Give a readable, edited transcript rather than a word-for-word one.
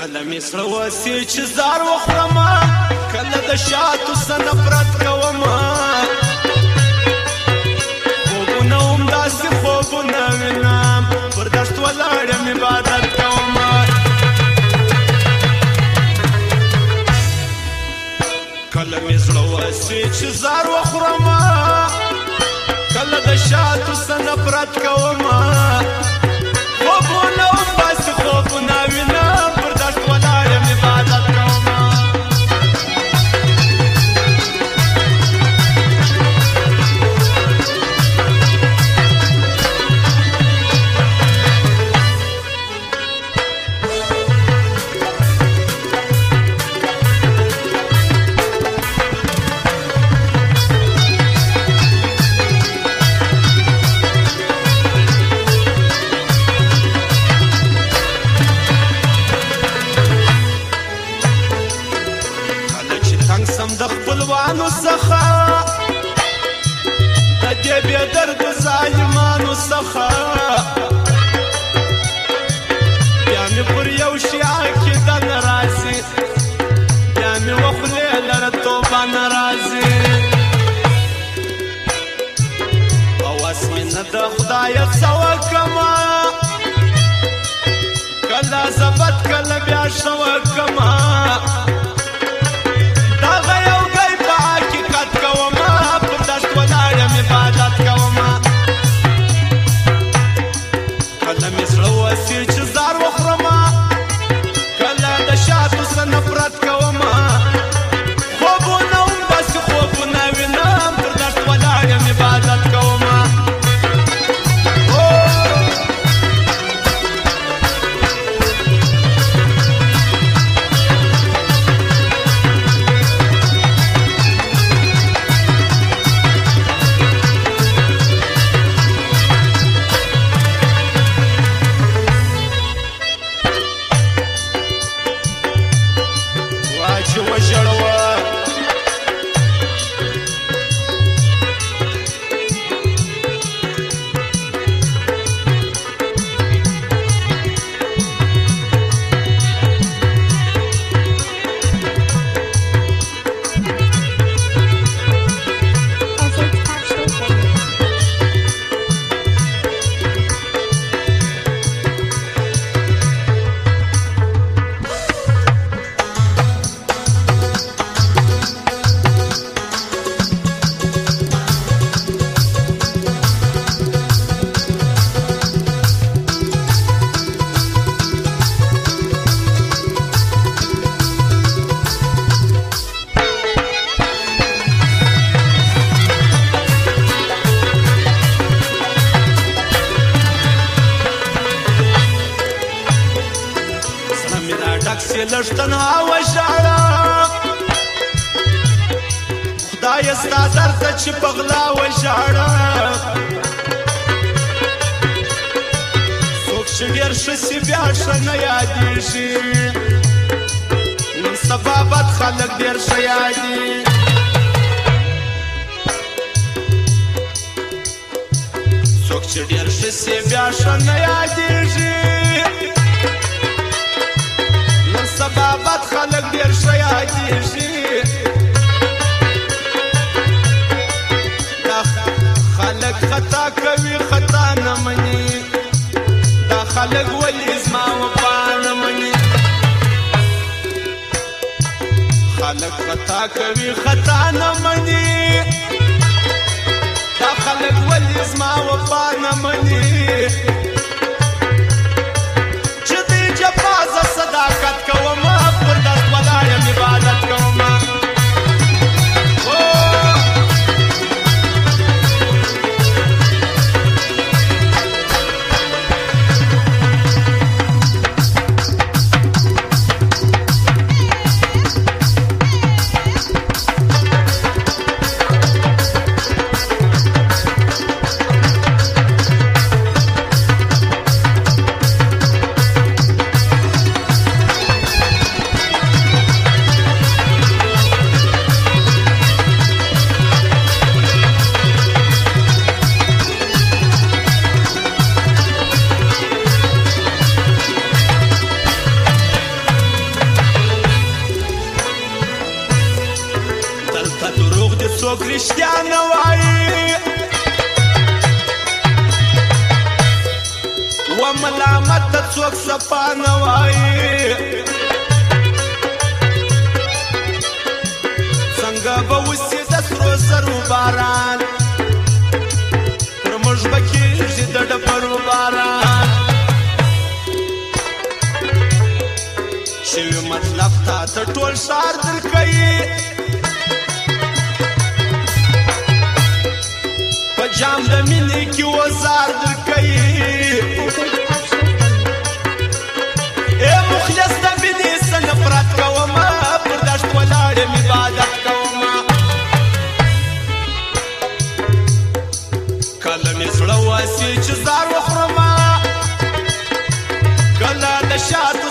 کله مې زړه وسي چې زار وخورمه کله د شاتو څه نفرت کومه خوبونه هم داسې خوبونه وینم پر دشت ولاړ یم عبادت کومه کله مې زړه وسي چې زار وخورمه کله د شاتو څه نفرت کومه خوبونه هم داسې خوبونه وینم پر دشت ولاړ یم عبادت کومه د خپلوانو څخه د دې بې درده ظالمانو څخه بیا مې پر یو شي عقیده نه راځي بیا مې وخورې لره توبه نه راځي او اس مې نه د خدایه څه وکړمه کله زبد کله بیا ښه وکړمه کله مې زړه وسي چې زار وخورمه کله د شاتو څه نفرت کومه خوبونه هم داسې خوبونه وینم پر دشت ولاړ یم عبادت کومه لږ تنها وژاړه خدایه ستا درته چې په غلا وژاړه څوک چې ډېر ښه سي بیا ښه نه یادېږي نن سبا بد خلک ډېر ښه یادي څوک چې ډېر ښه سي بیا ښه نه یادېږي سبا بد خلک ډېر ښه یادېږي دا خلک خطا کوي خطا نه مني دا خلک ولې زما وفا نه مني خلک خطا کوي خطا نه مني دا خلک ولې زما وفا نه مني صداقت کومه پر دست ولاړ یم عبادت کومه نه وایي و ملامت ته څوک صفا نه وایي څنګه به وسي د سرو سرو باران پر موږ به کېږي د ډبرو باران شوي مطلب تا ته ټول ښار درکوي په جام د مینې کې وزار درکوي ای مخلص د مینې څه نفرت کومه پر دشت ولاړ یم عبادت کومه کله مې زړه واسي چې زار وخورمه کله د شاته